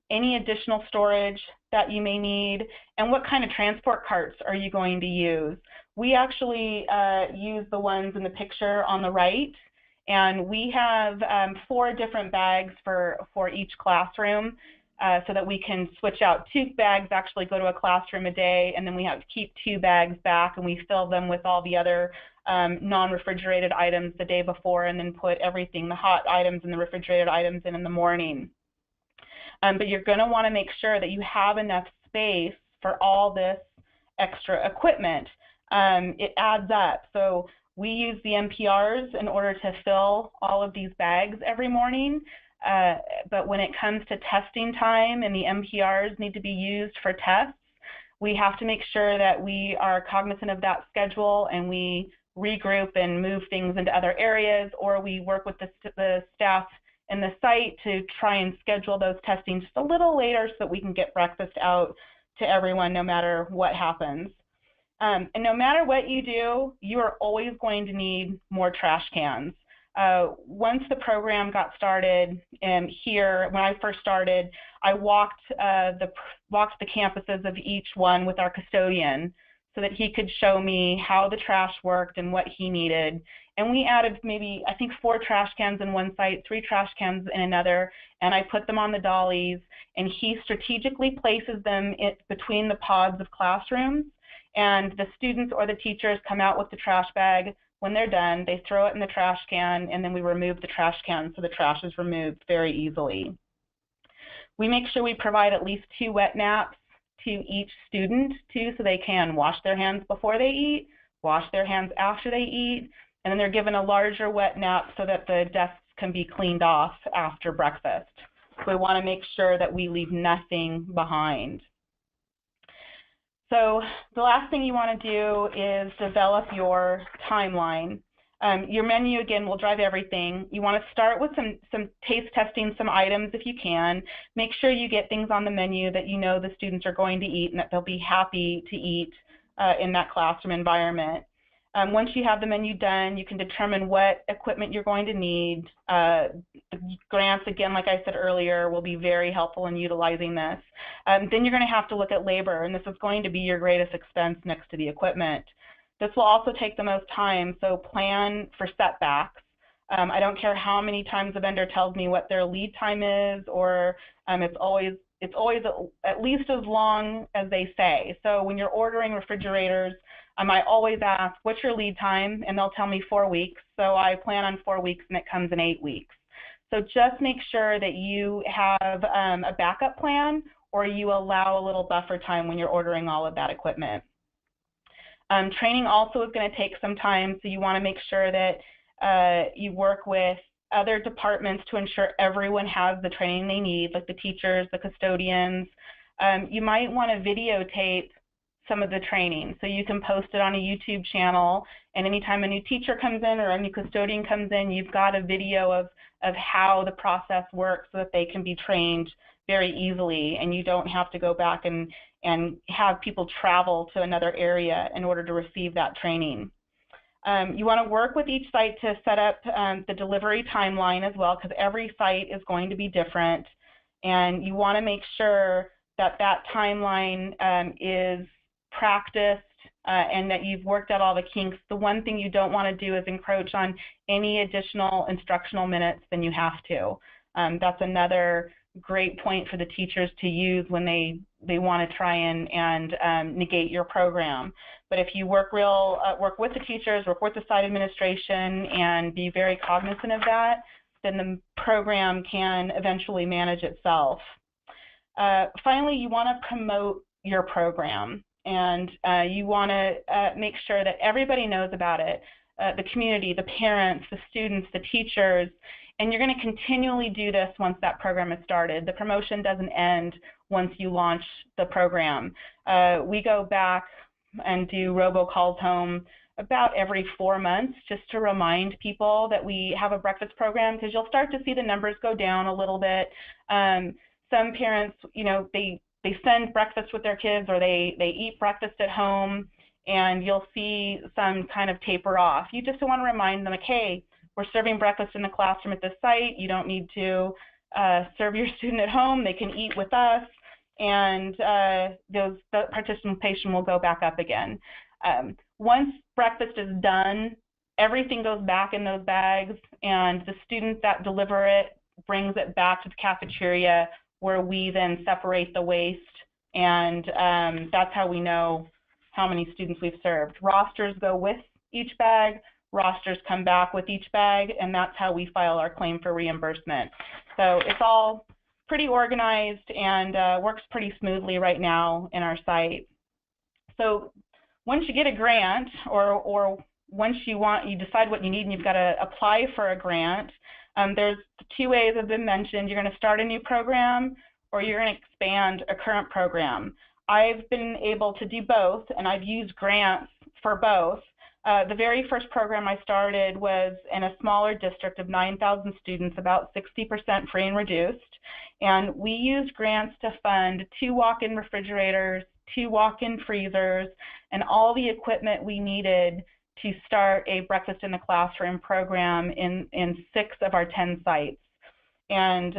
any additional storage that you may need, and what kind of transport carts are you going to use. We actually use the ones in the picture on the right, and we have 4 different bags for each classroom so that we can switch out. 2 bags actually go to a classroom a day, and then we have to keep 2 bags back, and we fill them with all the other non-refrigerated items the day before, and then put everything, the hot items and the refrigerated items in the morning. But you're going to want to make sure that you have enough space for all this extra equipment. It adds up. So we use the MPRs in order to fill all of these bags every morning. But when it comes to testing time and the MPRs need to be used for tests, we have to make sure that we are cognizant of that schedule and we regroup and move things into other areas, or we work with the staff in the site to try and schedule those testing just a little later so that we can get breakfast out to everyone no matter what happens. And no matter what you do, you are always going to need more trash cans. Once the program got started here, when I first started, I walked the campuses of each one with our custodian so that he could show me how the trash worked and what he needed. And we added maybe, I think, 4 trash cans in one site, 3 trash cans in another, and I put them on the dollies, and he strategically places them between the pods of classrooms, and the students or the teachers come out with the trash bag. When they're done, they throw it in the trash can, and then we remove the trash can so the trash is removed very easily. We make sure we provide at least 2 wet naps to each student too, so they can wash their hands before they eat, wash their hands after they eat, and then they're given a larger wet nap so that the desks can be cleaned off after breakfast. So we want to make sure that we leave nothing behind. So the last thing you want to do is develop your timeline. Your menu, again, will drive everything. You want to start with some taste testing some items if you can. Make sure you get things on the menu that you know the students are going to eat and that they'll be happy to eat in that classroom environment. Once you have the menu done, you can determine what equipment you're going to need. The grants, again, like I said earlier, will be very helpful in utilizing this. Then you're going to have to look at labor, and this is going to be your greatest expense next to the equipment. This will also take the most time, so plan for setbacks. I don't care how many times the vendor tells me what their lead time is, or it's always at least as long as they say. So when you're ordering refrigerators, I always ask, what's your lead time? And they'll tell me 4 weeks. So I plan on 4 weeks and it comes in 8 weeks. So just make sure that you have a backup plan, or you allow a little buffer time when you're ordering all of that equipment. Training also is going to take some time, so you want to make sure that you work with other departments to ensure everyone has the training they need, like the teachers, the custodians. You might want to videotape some of the training, so you can post it on a YouTube channel, and anytime a new teacher comes in or a new custodian comes in, you've got a video of how the process works so that they can be trained very easily, and you don't have to go back and have people travel to another area in order to receive that training. You want to work with each site to set up the delivery timeline as well, because every site is going to be different, and you want to make sure that that timeline is practiced and that you've worked out all the kinks. The one thing you don't want to do is encroach on any additional instructional minutes than you have to. That's another great point for the teachers to use when they want to try and negate your program. But if you work with the teachers, work with the site administration, and be very cognizant of that, then the program can eventually manage itself. Finally, you want to promote your program, and you want to make sure that everybody knows about it, the community, the parents, the students, the teachers, and you're going to continually do this once that program is started. The promotion doesn't end once you launch the program. We go back and do robocalls home about every 4 months just to remind people that we have a breakfast program, because you'll start to see the numbers go down a little bit. Some parents, you know, they send breakfast with their kids, or they eat breakfast at home, and you'll see some kind of taper off. You just want to remind them, like, hey, we're serving breakfast in the classroom at this site. You don't need to serve your student at home. They can eat with us, and the participation will go back up again. Once breakfast is done, everything goes back in those bags, and the students that deliver it brings it back to the cafeteria, where we then separate the waste, and that's how we know how many students we've served. Rosters go with each bag, rosters come back with each bag, and that's how we file our claim for reimbursement. So it's all pretty organized and works pretty smoothly right now in our site. So once you get a grant, or once you decide what you need and you've got to apply for a grant, there's 2 ways that have been mentioned. You're going to start a new program, or you're going to expand a current program. I've been able to do both, and I've used grants for both. The very first program I started was in a smaller district of 9,000 students, about 60% free and reduced, and we used grants to fund 2 walk-in refrigerators, 2 walk-in freezers, and all the equipment we needed to start a breakfast in the classroom program in 6 of our 10 sites. And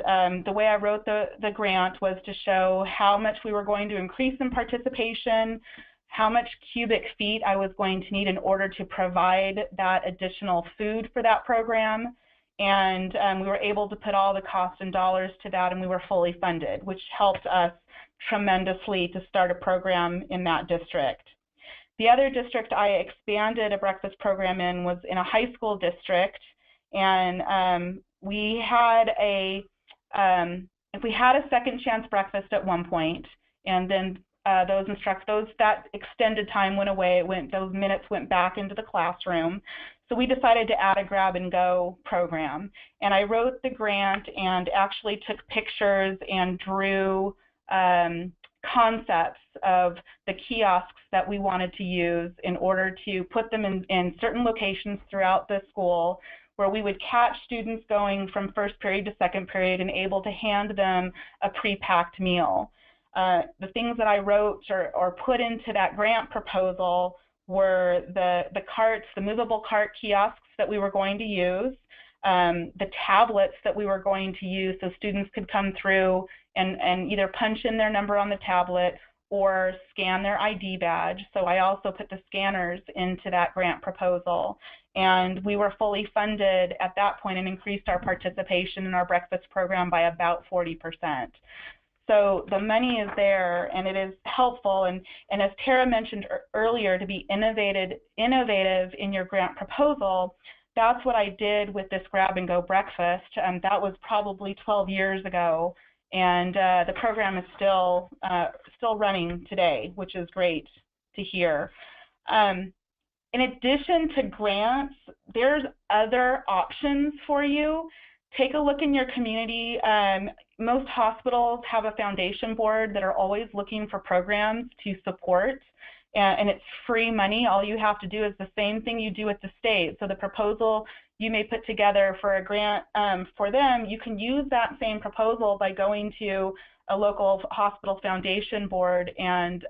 the way I wrote the grant was to show how much we were going to increase in participation, how much cubic feet I was going to need in order to provide that additional food for that program. And we were able to put all the costs and dollars to that, and we were fully funded, which helped us tremendously to start a program in that district. The other district I expanded a breakfast program in was in a high school district, and we had a second chance breakfast at one point, and then that extended time went away. Those minutes went back into the classroom. So we decided to add a grab and go program. And I wrote the grant and actually took pictures and drew concepts of the kiosks that we wanted to use in order to put them in certain locations throughout the school, where we would catch students going from first period to second period and able to hand them a pre-packed meal. The things that I wrote or put into that grant proposal were the carts, the movable cart kiosks that we were going to use, the tablets that we were going to use so students could come through and either punch in their number on the tablet or scan their ID badge. So I also put the scanners into that grant proposal. And we were fully funded at that point and increased our participation in our breakfast program by about 40%. So the money is there, and it is helpful. And as Tara mentioned earlier, to be innovative in your grant proposal, that's what I did with this grab-and-go breakfast. That was probably 12 years ago, and the program is still running today, which is great to hear. In addition to grants, there's other options for you. Take a look in your community. Most hospitals have a foundation board that are always looking for programs to support, and it's free money. All you have to do is the same thing you do with the state. So the proposal you may put together for a grant for them, you can use that same proposal by going to a local hospital foundation board and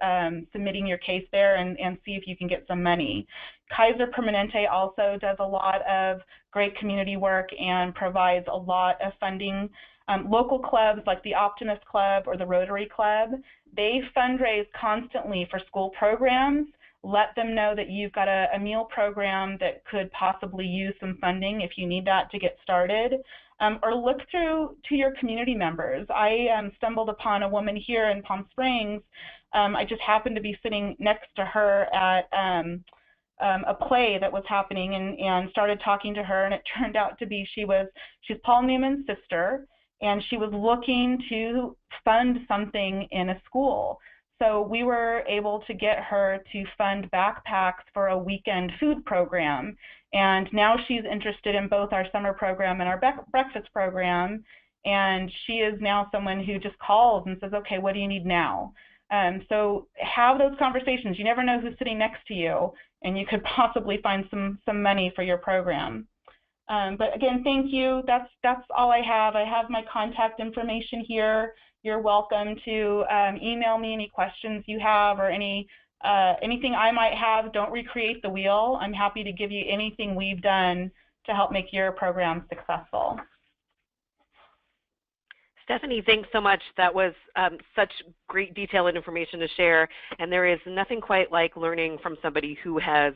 submitting your case there and see if you can get some money. Kaiser Permanente also does a lot of great community work and provides a lot of funding. Local clubs like the Optimist Club or the Rotary Club, they fundraise constantly for school programs. Let them know that you've got a meal program that could possibly use some funding if you need that to get started. Or look through to your community members. I stumbled upon a woman here in Palm Springs. I just happened to be sitting next to her at a play that was happening and started talking to her, and it turned out to be she's Paul Newman's sister, and she was looking to fund something in a school. So we were able to get her to fund backpacks for a weekend food program. And now she's interested in both our summer program and our breakfast program. And she is now someone who just calls and says, okay, what do you need now? So have those conversations. You never know who's sitting next to you, and you could possibly find some money for your program. But again, thank you. That's all I have. I have my contact information here. You're welcome to email me any questions you have or anything I might have. Don't recreate the wheel. I'm happy to give you anything we've done to help make your program successful. Stephanie, thanks so much. That was such great detail and information to share, and there is nothing quite like learning from somebody who has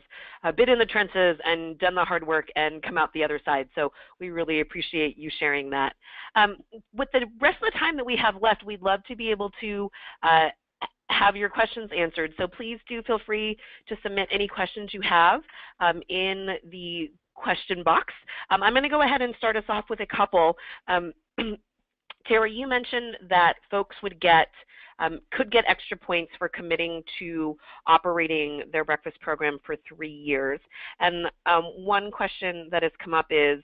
been in the trenches and done the hard work and come out the other side. So we really appreciate you sharing that. With the rest of the time that we have left, we'd love to be able to have your questions answered. So please do feel free to submit any questions you have in the question box. I'm going to go ahead and start us off with a couple. Tara, you mentioned that folks would could get extra points for committing to operating their breakfast program for 3 years. And one question that has come up is,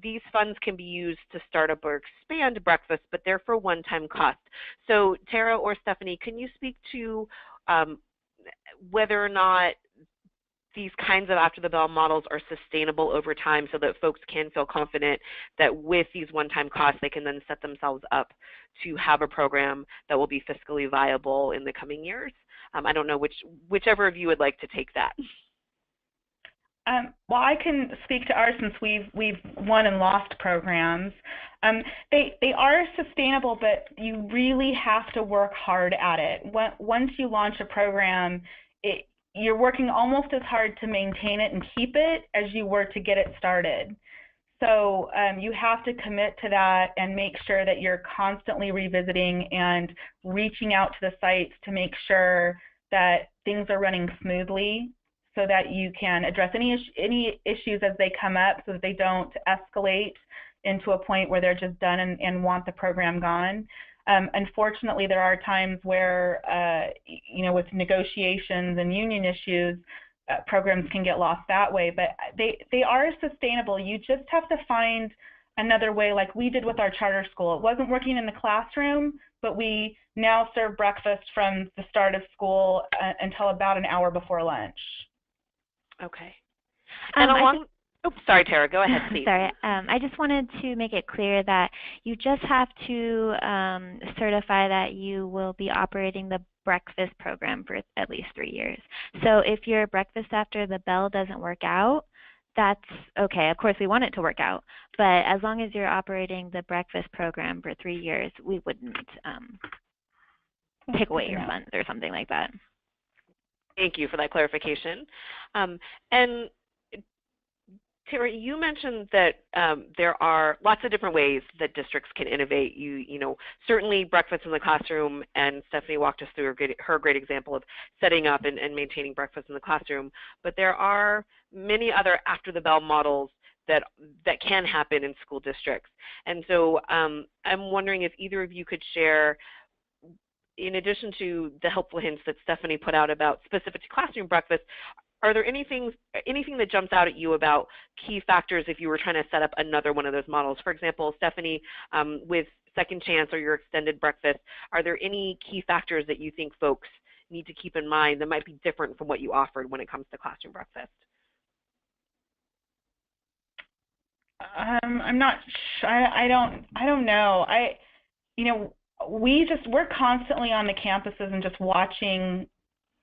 these funds can be used to start up or expand breakfast, but they're for one-time cost. So Tara or Stephanie, can you speak to whether or not these kinds of after-the-bell models are sustainable over time so that folks can feel confident that with these one-time costs, they can then set themselves up to have a program that will be fiscally viable in the coming years? I don't know whichever of you would like to take that. Well, I can speak to ours since we've won and lost programs. They are sustainable, but you really have to work hard at it. Once you launch a program, you're working almost as hard to maintain it and keep it as you were to get it started. So you have to commit to that and make sure that you're constantly revisiting and reaching out to the sites to make sure that things are running smoothly so that you can address any issues as they come up so that they don't escalate into a point where they're just done and want the program gone. Unfortunately, there are times where, with negotiations and union issues, programs can get lost that way, but they are sustainable. You just have to find another way like we did with our charter school. It wasn't working in the classroom, but we now serve breakfast from the start of school until about an hour before lunch. Okay. And along, sorry, Tara, go ahead, please. Sorry, I just wanted to make it clear that you just have to certify that you will be operating the breakfast program for at least 3 years. So if your breakfast after the bell doesn't work out, that's okay. Of course, we want it to work out, but as long as you're operating the breakfast program for 3 years, we wouldn't take away your funds or something like that. Thank you for that clarification. And Tara, you mentioned that there are lots of different ways that districts can innovate. You know, certainly breakfast in the classroom, and Stephanie walked us through her great example of setting up and maintaining breakfast in the classroom. But there are many other after-the-bell models that can happen in school districts. And so I'm wondering if either of you could share, in addition to the helpful hints that Stephanie put out about specific to classroom breakfast, are there anything that jumps out at you about key factors if you were trying to set up another one of those models? For example, Stephanie, with Second Chance or your extended breakfast, are there any key factors that you think folks need to keep in mind that might be different from what you offered when it comes to classroom breakfast? I'm not sure. I don't know. You know, we're constantly on the campuses and just watching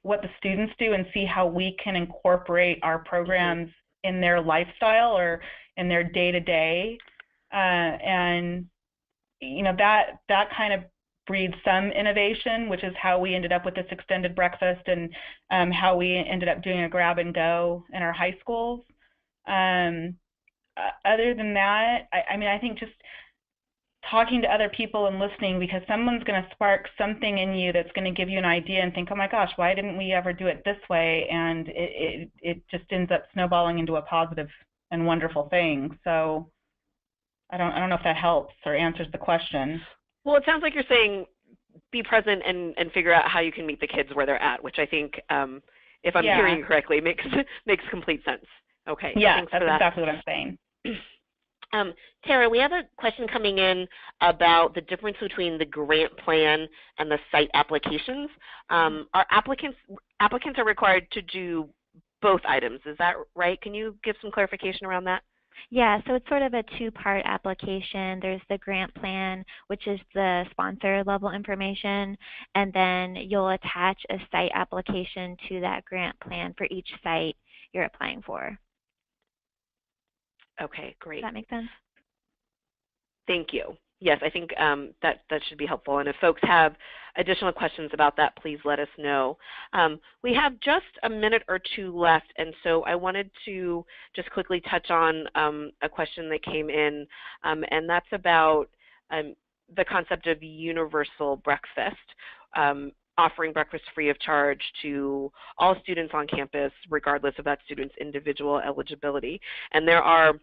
what the students do and see how we can incorporate our programs in their lifestyle or in their day-to-day. And you know, that kind of breeds some innovation, which is how we ended up with this extended breakfast and how we ended up doing a grab and go in our high schools. Other than that, I mean, I think just talking to other people and listening, because someone's going to spark something in you that's going to give you an idea and think, oh my gosh, why didn't we ever do it this way? And it just ends up snowballing into a positive and wonderful thing. So I don't know if that helps or answers the question. Well, it sounds like you're saying be present and figure out how you can meet the kids where they're at, which I think, if I'm hearing you correctly, makes complete sense. Okay. Yeah, thanks that's for that. exactly what I'm saying. Tara, we have a question coming in about the difference between the grant plan and the site applications. Our applicants are required to do both items. Is that right? Can you give some clarification around that? Yeah, so it's sort of a two-part application. There's the grant plan, which is the sponsor level information, and then you'll attach a site application to that grant plan for each site you're applying for. Okay, great. Does that make sense? Thank you. Yes, I think that should be helpful. And if folks have additional questions about that, please let us know. We have just a minute or two left, and so I wanted to just quickly touch on a question that came in, and that's about the concept of universal breakfast, offering breakfast free of charge to all students on campus, regardless of that student's individual eligibility. And there are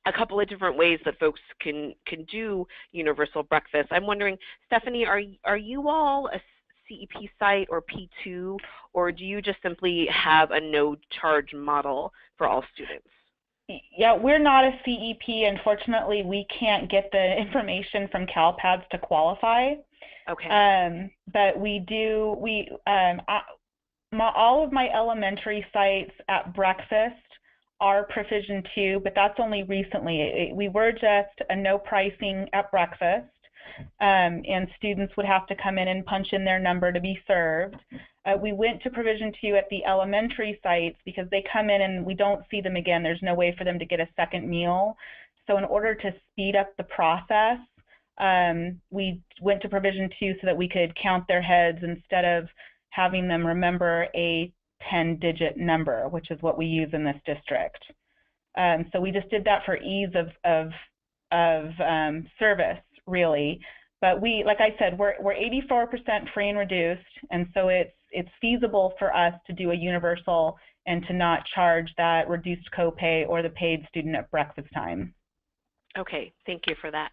a couple of different ways that folks can do universal breakfast. I'm wondering, Stephanie, are you all a CEP site or P2, or do you just simply have a no charge model for all students? Yeah, we're not a CEP. Unfortunately, we can't get the information from CalPADS to qualify. Okay. But we do. All of my elementary sites at breakfast are Provision 2, but that's only recently. We were just a no pricing at breakfast, and students would have to come in and punch in their number to be served. We went to Provision 2 at the elementary sites because they come in and we don't see them again. There's no way for them to get a second meal. So in order to speed up the process, we went to Provision 2 so that we could count their heads instead of having them remember a 10-digit number, which is what we use in this district. So we just did that for ease of service, really. But we, like I said, we're 84% free and reduced, and so it's feasible for us to do a universal and to not charge that reduced copay or the paid student at breakfast time. Okay, thank you for that.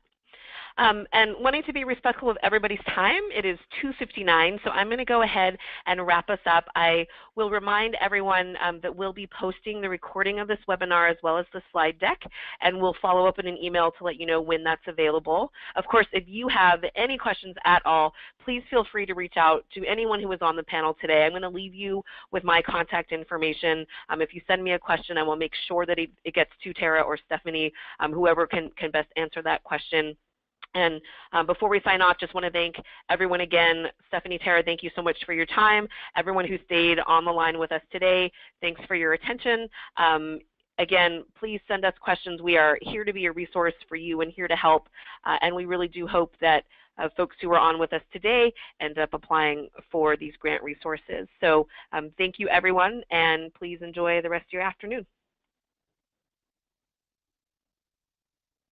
And wanting to be respectful of everybody's time, it is 2:59, so I'm going to go ahead and wrap us up. I will remind everyone that we'll be posting the recording of this webinar as well as the slide deck, and we'll follow up in an email to let you know when that's available. Of course, if you have any questions at all, please feel free to reach out to anyone who was on the panel today. I'm going to leave you with my contact information. If you send me a question, I will make sure that it gets to Tara or Stephanie, whoever can best answer that question. And before we sign off, just want to thank everyone again. Stephanie, Tara, thank you so much for your time. Everyone who stayed on the line with us today, thanks for your attention. Again, please send us questions. We are here to be a resource for you and here to help. And we really do hope that folks who are on with us today end up applying for these grant resources. So thank you, everyone, and please enjoy the rest of your afternoon.